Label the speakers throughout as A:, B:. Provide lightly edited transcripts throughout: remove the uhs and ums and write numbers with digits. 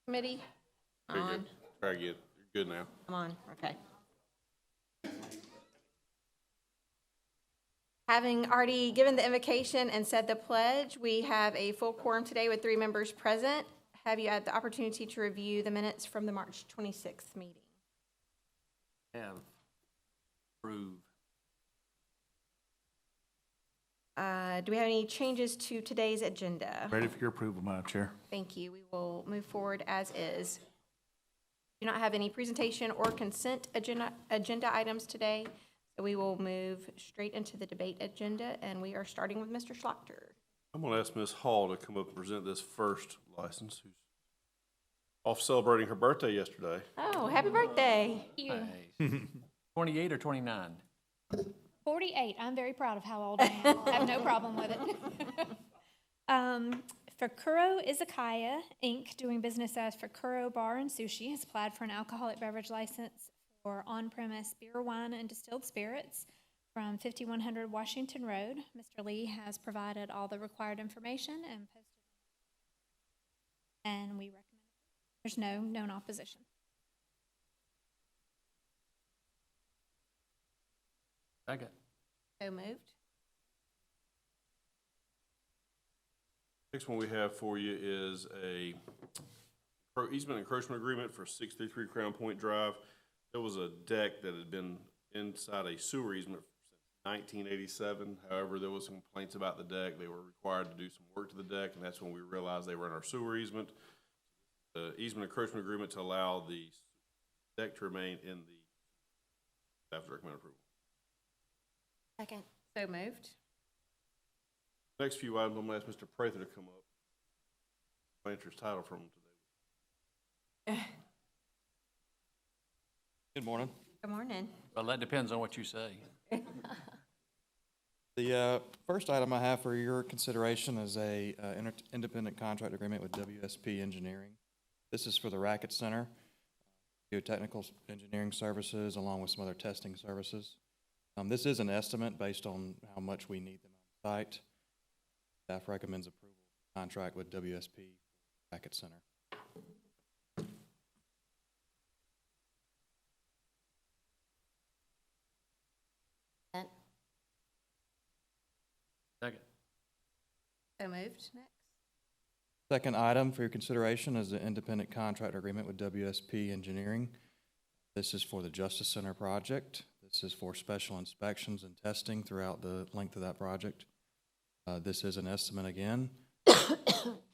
A: Committee?
B: You're
A: On.
B: good. Try again. You're good now.
A: I'm on, okay. Having already given the invocation and said the pledge, we have a full quorum today with 3 members present. Have you had the opportunity to review the minutes from the March 26th meeting?
C: Have approved.
A: Do we have any changes to today's agenda?
D: Ready for your approval, Madam Chair.
A: Thank you. We will move forward as is. Do not have any presentation or consent agenda items today, so we will move straight into the debate agenda, and we are starting with Mr. Schlachter.
B: I'm going to ask Ms. Hall to come up and present this first license, who's off celebrating her birthday yesterday.
A: Oh, happy birthday.
E: You.
C: Nice. 28 or 29?
E: 48. I'm very proud of how old I am. I have no problem with it. Fakuro Izakaya, Inc., doing business as Fakuro Bar and Sushi, has applied for an alcoholic beverage license for on-premise beer, wine, and distilled spirits from 5100 Washington Road. Mr. Lee has provided all the required information and posted, and we recommend it. There's no known opposition.
C: Second.
A: So moved.
B: Next one we have for you is a easement encroachment agreement for 633 Crown Point Drive. There was a deck that had been inside a sewer easement since 1987. However, there was some complaints about the deck. They were required to do some work to the deck, and that's when we realized they were in our sewer easement. The easement encroachment agreement to allow the deck to remain in the staff's recommended approval.
A: Second. So moved.
B: Next few items, I'm going to ask Mr. Prather to come up. I'll answer his title from him today.
F: Good morning.
A: Good morning.
C: Well, that depends on what you say.
F: The first item I have for your consideration is a independent contract agreement with WSP Engineering. This is for the Racket Center, geotechnical engineering services, along with some other testing services. This is an estimate based on how much we need them on site. Staff recommends approval of the contract with WSP Racket Center.
C: Second.
A: So moved. Next.
F: Second item for your consideration is the independent contract agreement with WSP Engineering. This is for the Justice Center project. This is for special inspections and testing throughout the length of that project. This is an estimate again,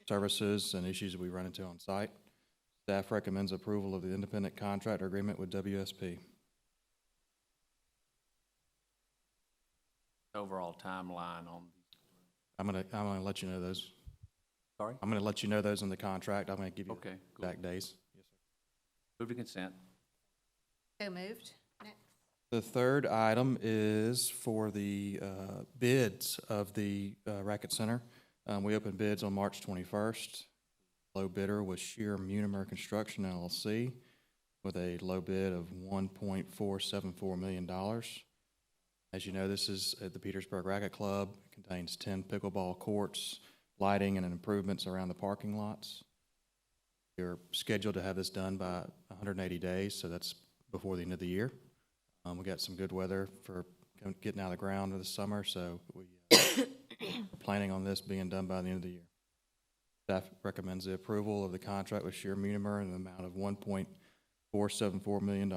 F: services and issues we run into on site. Staff recommends approval of the independent contract agreement with WSP.
C: Overall timeline on,
F: I'm gonna let you know those.
C: sorry?
F: I'm gonna let you know those in the contract. I'm gonna give you
C: Okay,
F: the
C: cool.
F: exact days. Yes, sir.
C: Move to consent.
A: So moved. Next.
F: The third item is for the bids of the Racket Center. We opened bids on March 21st. Low bidder was Shear Munimer Construction LLC with a low bid of $1.474 million. As you know, this is at the Petersburg Racket Club. It contains 10 pickleball courts, lighting, and improvements around the parking lots. We're scheduled to have this done by 180 days, so that's before the end of the year. We got some good weather for getting out of the ground in the summer, so we're planning on this being done by the end of the year. Staff recommends the approval of the contract with Shear Munimer in the amount of $1.474 million.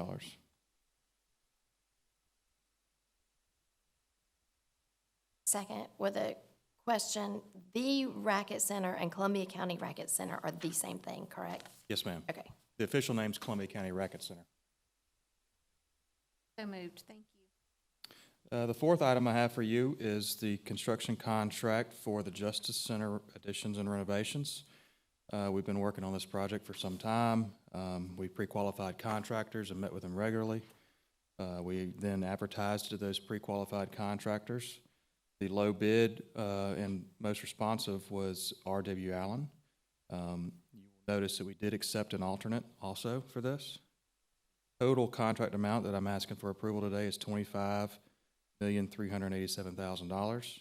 G: Second, with a question, the Racket Center and Columbia County Racket Center are the same thing, correct?
F: Yes, ma'am.
G: Okay.
F: The official name's Columbia County Racket Center.
A: So moved. Thank you.
F: The fourth item I have for you is the construction contract for the Justice Center additions and renovations. We've been working on this project for some time. We pre-qualified contractors and met with them regularly. We then advertised to those pre-qualified contractors. The low bid and most responsive was R.W. Allen. You will notice that we did accept an alternate also for this. Total contract amount that I'm asking for approval today is $25,387,000.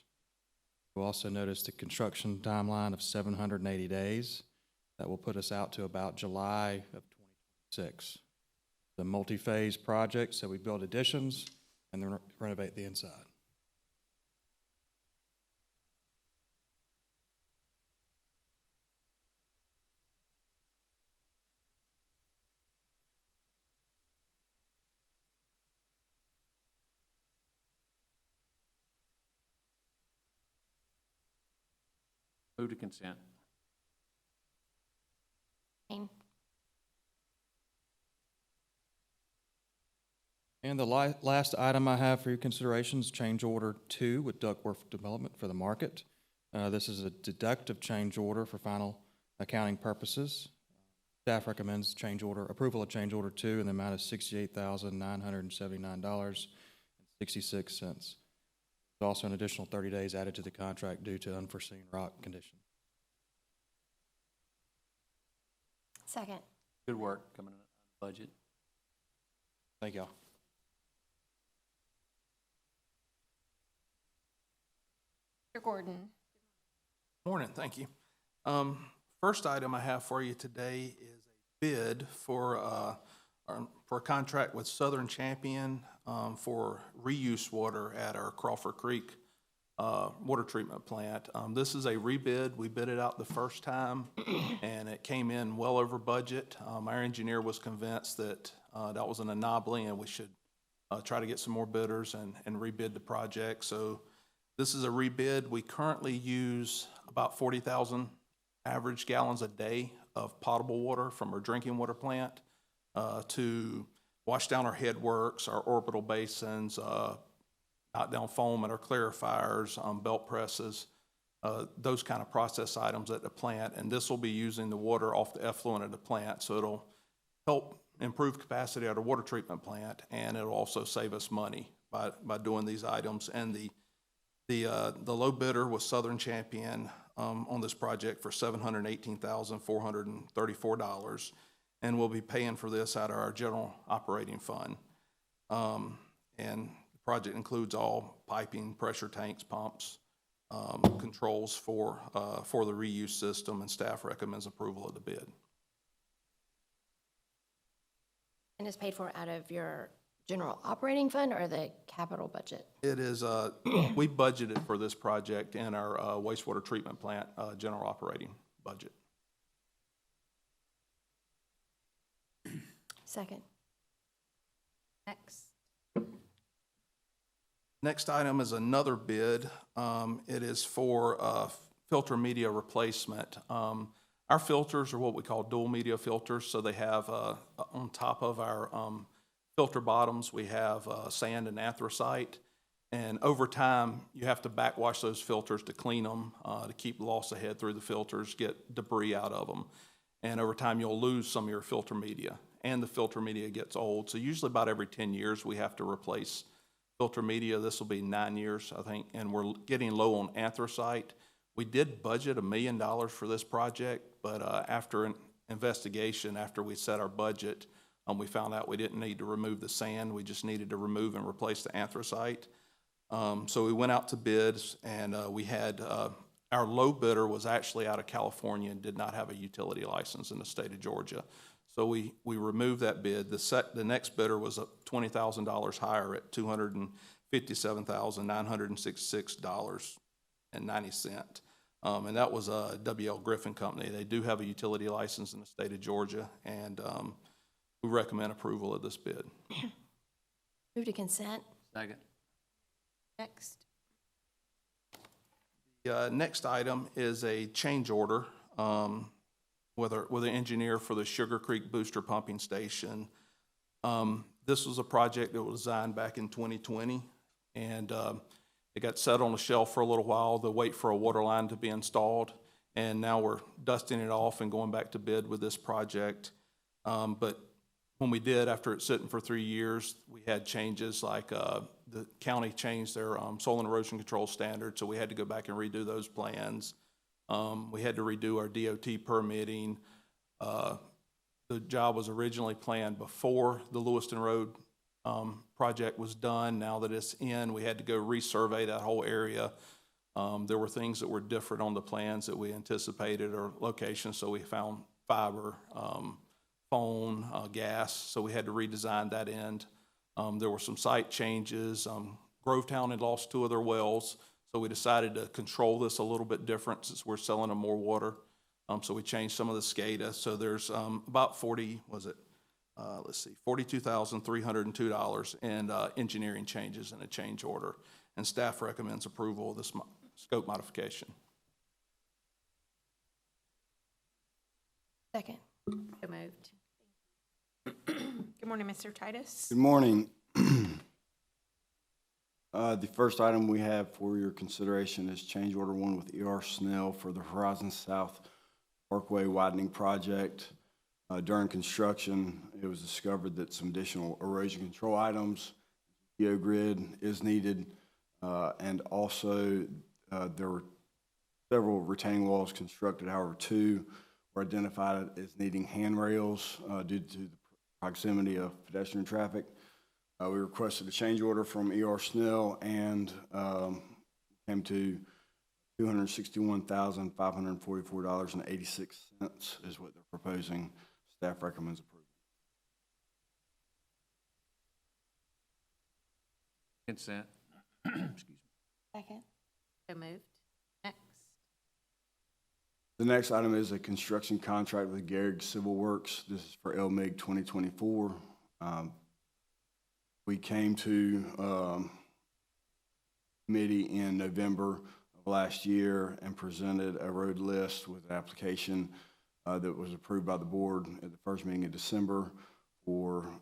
F: You'll also notice the construction timeline of 780 days. That will put us out to about July of 2026. The multi-phase project, so we build additions and then renovate the inside.
C: Move to consent.
G: Kane.
F: And the last item I have for your consideration is change order 2 with Duckworth Development for the market. This is a deductive change order for final accounting purposes. Staff recommends approval of change order 2 in the amount of $68,979.66. There's also an additional 30 days added to the contract due to unforeseen rock conditions.
G: Second.
C: Good work coming in on budget.
F: Thank y'all.
A: Mr. Gordon.
D: Morning, thank you. First item I have for you today is a bid for a contract with Southern Champion for reuse water at our Crawford Creek water treatment plant. This is a rebid. We bid it out the first time, and it came in well over budget. Our engineer was convinced that that was an anomaly, and we should try to get some more bidders and rebid the project. So this is a rebid. We currently use about 40,000 average gallons a day of potable water from our drinking water plant to wash down our headworks, our orbital basins, knock down foam at our clarifiers, belt presses, those kind of process items at the plant. And this will be using the water off the effluent at the plant. So it'll help improve capacity at our water treatment plant, and it'll also save us money by doing these items. And the low bidder was Southern Champion on this project for $718,434, and we'll be paying for this out of our general operating fund. And the project includes all piping, pressure tanks, pumps, controls for the reuse system, and staff recommends approval of the bid.
G: And it's paid for out of your general operating fund or the capital budget?
D: It is, we budgeted for this project in our wastewater treatment plant general operating budget.
G: Second.
A: Next.
D: Next item is another bid. It is for filter media replacement. Our filters are what we call dual media filters, so they have on top of our filter bottoms, we have sand and anthracite. And over time, you have to backwash those filters to clean them, to keep loss of head through the filters, get debris out of them. And over time, you'll lose some of your filter media, and the filter media gets old. So usually about every 10 years, we have to replace filter media. This will be 9 years, I think, and we're getting low on anthracite. We did budget $1 million for this project, but after an investigation, after we set our budget, we found out we didn't need to remove the sand. We just needed to remove and replace the anthracite. So we went out to bids, and we had our low bidder was actually out of California and did not have a utility license in the state of Georgia. So we removed that bid. The next bidder was $20,000 higher at $257,966.90. And that was a W.L. Griffin Company. They do have a utility license in the state of Georgia, and we recommend approval of this bid.
G: Move to consent.
C: Second.
A: Next.
D: The next item is a change order with an engineer for the Sugar Creek Booster Pumping Station. This was a project that was designed back in 2020, and it got set on the shelf for a little while to wait for a water line to be installed, and now we're dusting it off and going back to bid with this project. But when we did, after it's sitting for 3 years, we had changes like the county changed their soil and erosion control standards, so we had to go back and redo those plans. We had to redo our DOT permitting. The job was originally planned before the Lewiston Road project was done. Now that it's in, we had to go resurvey that whole area. There were things that were different on the plans that we anticipated or locations, so we found fiber, phone, gas, so we had to redesign that end. There were some site changes. Grovetown had lost 2 of their wells, so we decided to control this a little bit different since we're selling them more water. So we changed some of the SCADA. So there's about $42,302 in engineering changes and a change order. And staff recommends approval of this scope modification.
G: Second.
A: So moved. Good morning, Mr. Titus.
H: Good morning. The first item we have for your consideration is change order 1 with E.R. Snell for the Horizon South Parkway widening project. During construction, it was discovered that some additional erosion control items, geogrid is needed, and also there were several retaining walls constructed. However, 2 were identified as needing handrails due to the proximity of pedestrian traffic. We requested a change order from E.R. Snell and came to $261,544.86 is what they're proposing. Staff recommends approval.
C: Consent.
G: Second.
A: So moved. Next.
H: The next item is a construction contract with Garrig Civil Works. This is for LMIG 2024. We came to committee in November of last year and presented a road list with an application that was approved by the board at the first meeting in December for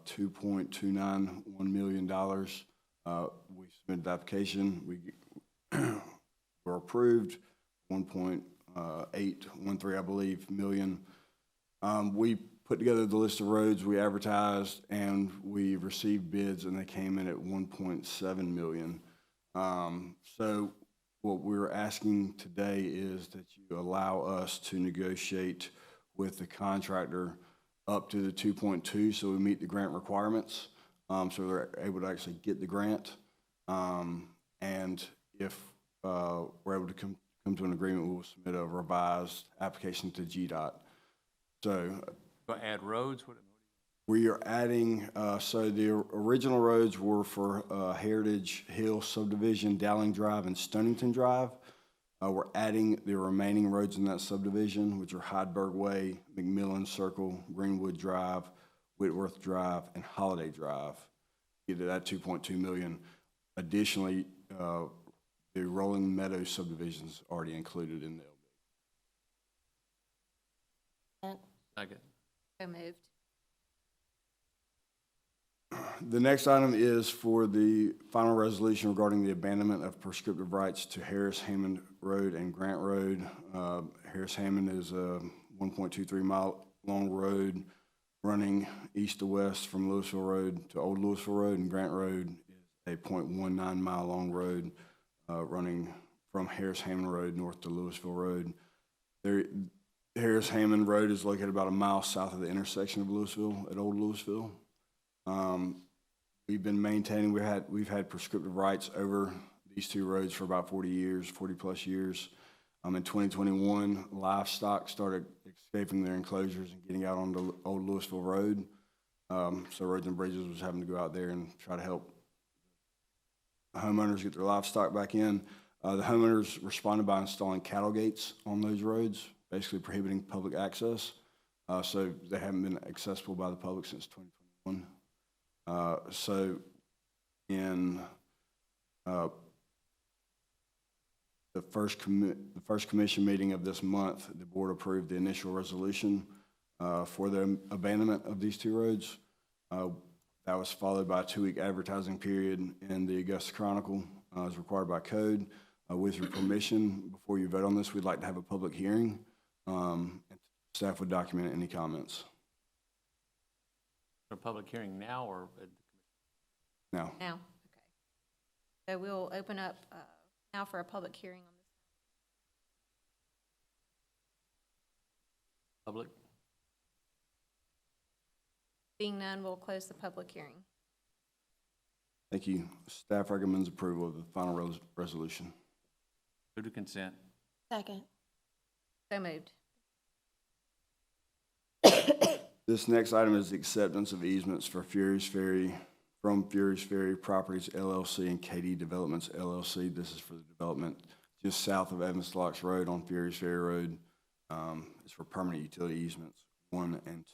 H: $2.291 million. We submitted the application. We were approved, 1.813, I believe, million. We put together the list of roads, we advertised, and we received bids, and they came in at 1.7 million. So what we're asking today is that you allow us to negotiate with the contractor up to the 2.2, so we meet the grant requirements, so they're able to actually get the grant. And if we're able to come to an agreement, we will submit a revised application to GDOT. So
C: Gonna add roads?
H: we are adding, so the original roads were for Heritage Hill subdivision, Dowling Drive and Stonington Drive. We're adding the remaining roads in that subdivision, which are Heidelberg Way, McMillan Circle, Greenwood Drive, Whitworth Drive, and Holiday Drive. Get to that 2.2 million. Additionally, the Rolling Meadows subdivision's already included in the LB.
C: Second.
A: So moved.
H: The next item is for the final resolution regarding the abandonment of prescriptive rights to Harris Hammond Road and Grant Road. Harris Hammond is a 1.23 mile long road running east to west from Louisville Road to Old Louisville Road, and Grant Road is a 0.19 mile long road running from Harris Hammond Road north to Louisville Road. Harris Hammond Road is located about a mile south of the intersection of Louisville at Old Louisville. We've been maintaining, we've had prescriptive rights over these 2 roads for about 40 years, 40 plus years. In 2021, livestock started escaping their enclosures and getting out onto Old Louisville Road. So Roads and Bridges was having to go out there and try to help homeowners get their livestock back in. The homeowners responded by installing cattle gates on those roads, basically prohibiting public access. So they haven't been accessible by the public since 2021. So in the first commission meeting of this month, the board approved the initial resolution for the abandonment of these 2 roads. That was followed by a 2-week advertising period in the Augusta Chronicle as required by code. With your permission, before you vote on this, we'd like to have a public hearing. And staff would document any comments.
C: A public hearing now or?
H: Now,
A: Now, okay. So we'll open up now for a public hearing on this.
C: Public?
A: Being none, we'll close the public hearing.
H: thank you. Staff recommends approval of the final resolution.
C: Move to consent.
G: Second.
A: So moved.
H: This next item is the acceptance of easements for Furious Ferry, from Furious Ferry Properties LLC and KD Developments LLC. This is for the development just south of Evans Locks Road on Furious Ferry Road. It's for permanent utility easements 1 and 2.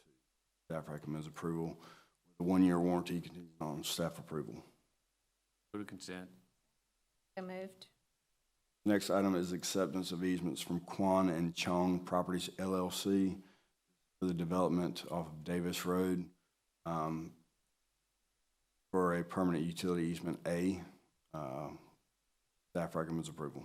H: Staff recommends approval. The 1-year warranty contingent on staff approval.
C: Move to consent.
A: So moved.
H: Next item is acceptance of easements from Quan and Chong Properties LLC for the development off of Davis Road, for a permanent utility easement A. Staff recommends approval.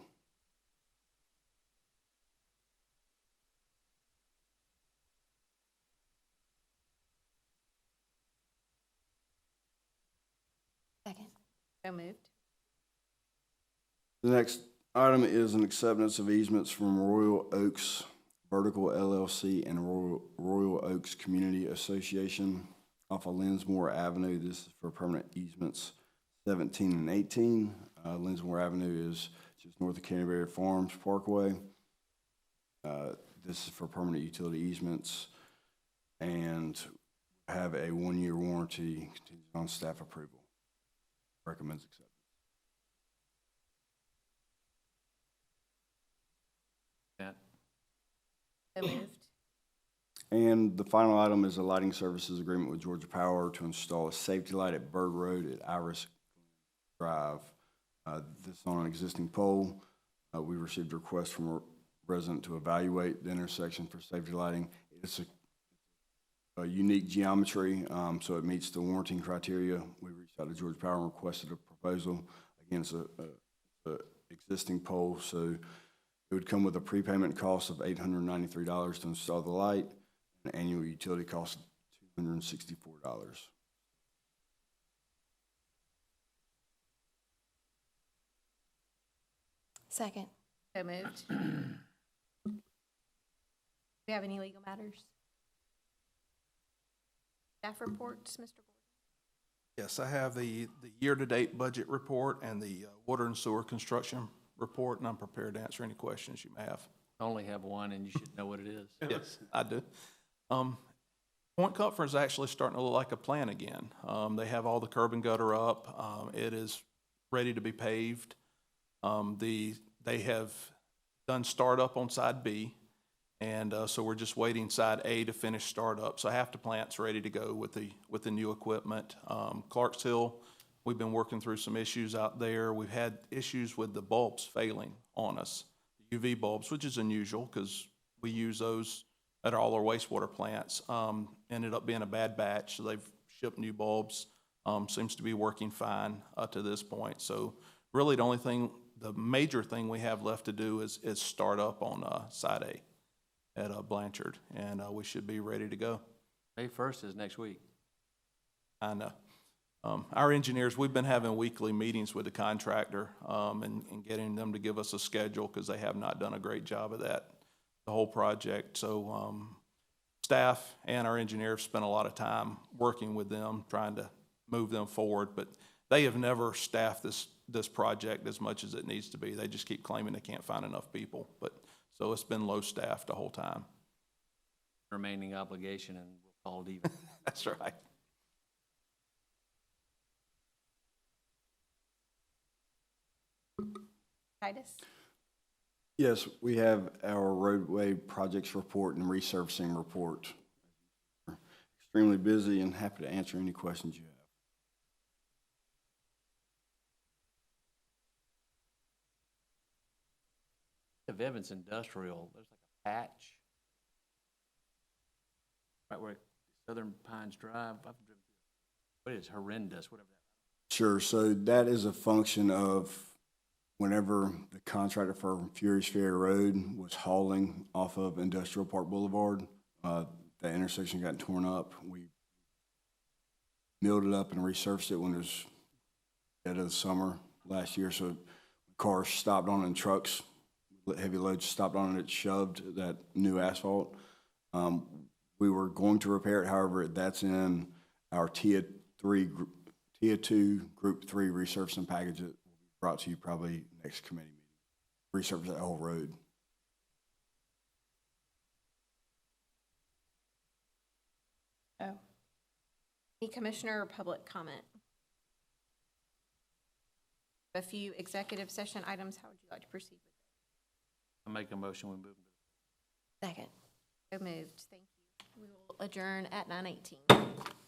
G: Second.
A: So moved.
H: The next item is an acceptance of easements from Royal Oaks Vertical LLC and Royal Oaks Community Association off of Linsmore Avenue. This is for permanent easements 17 and 18. Linsmore Avenue is just north of Canterbury Farms Parkway. This is for permanent utility easements and have a 1-year warranty contingent on staff approval. Recommends acceptance.
C: Consent.
A: So moved.
H: And the final item is a lighting services agreement with Georgia Power to install a safety light at Bird Road at Iris Drive. This is on an existing pole. We received a request from a resident to evaluate the intersection for safety lighting. It's a unique geometry, so it meets the warranty criteria. We reached out to Georgia Power and requested a proposal. Again, it's a existing pole, so it would come with a prepayment cost of $893 to install the light, and an annual utility cost of $264.
G: Second.
A: So moved. Do we have any legal matters? Staff reports, Mr. Gordon?
D: Yes, I have the year-to-date budget report and the water and sewer construction report, and I'm prepared to answer any questions you may have.
C: I only have one, and you should know what it is.
D: Yes, I do. Point Comfort is actually starting to look like a plan again. They have all the curb and gutter up. It is ready to be paved. They have done startup on side B, and so we're just waiting side A to finish startup. So half the plant's ready to go with the new equipment. Clarks Hill, we've been working through some issues out there. We've had issues with the bulbs failing on us, UV bulbs, which is unusual because we use those at all our wastewater plants. Ended up being a bad batch, so they've shipped new bulbs. Seems to be working fine to this point. So really the major thing we have left to do is start up on side A at Blanchard, and we should be ready to go.
C: May 1st is next week.
D: I know. Our engineers, we've been having weekly meetings with the contractor and getting them to give us a schedule because they have not done a great job of that, the whole project. So staff and our engineers spent a lot of time working with them, trying to move them forward, but they have never staffed this project as much as it needs to be. They just keep claiming they can't find enough people, but so it's been low staffed the whole time.
C: Remaining obligation, and we'll call it even.
D: That's right.
A: Titus?
H: Yes, we have our roadway projects report and resurfacing report. We're extremely busy and happy to answer any questions you have.
C: Of Evans Industrial, there's like a patch right where Southern Pines Drive. I've driven through. But it's horrendous, whatever that.
H: Sure, so that is a function of whenever the contractor for Furious Ferry Road was hauling off of Industrial Park Boulevard, that intersection got torn up. We milled it up and resurfaced it when it was dead of the summer last year, so cars stopped on it and trucks, heavy loads stopped on it, it shoved that new asphalt. We were going to repair it, however, that's in our Tier 2 Group 3 resurfacing package that will be brought to you probably next committee meeting. Resurface that whole road.
A: Any commissioner or public comment? A few executive session items. How would you like to proceed with
C: I make a motion, we move.
G: Second.
A: So moved. Thank you. We will adjourn at 9:18.